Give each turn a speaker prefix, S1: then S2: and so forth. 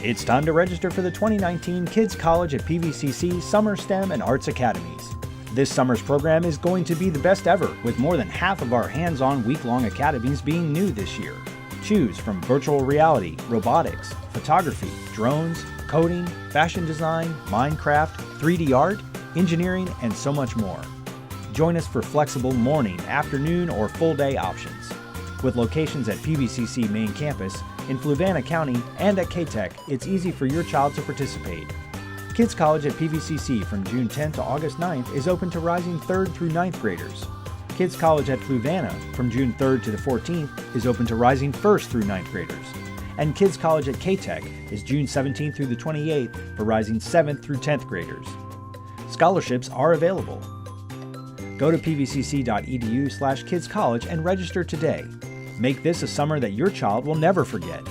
S1: It's time to register for the 2019 Kids College at PVCC Summer STEM and Arts Academies. This summer's program is going to be the best ever, with more than half of our hands-on week-long academies being new this year. Choose from virtual reality, robotics, photography, drones, coding, fashion design, Minecraft, 3D art, engineering, and so much more. Join us for flexible morning, afternoon, or full-day options. With locations at PVCC main campus, in Fluvanna County, and at K-Tech, it's easy for your child to participate. Kids College at PVCC from June 10th to August 9th is open to rising 3rd through 9th graders. Kids College at Fluvanna from June 3rd to the 14th is open to rising 1st through 9th graders. And Kids College at K-Tech is June 17th through the 28th for rising 7th through 10th graders. Scholarships are available. Go to pvcc.edu/kidscollege and register today. Make this a summer that your child will never forget.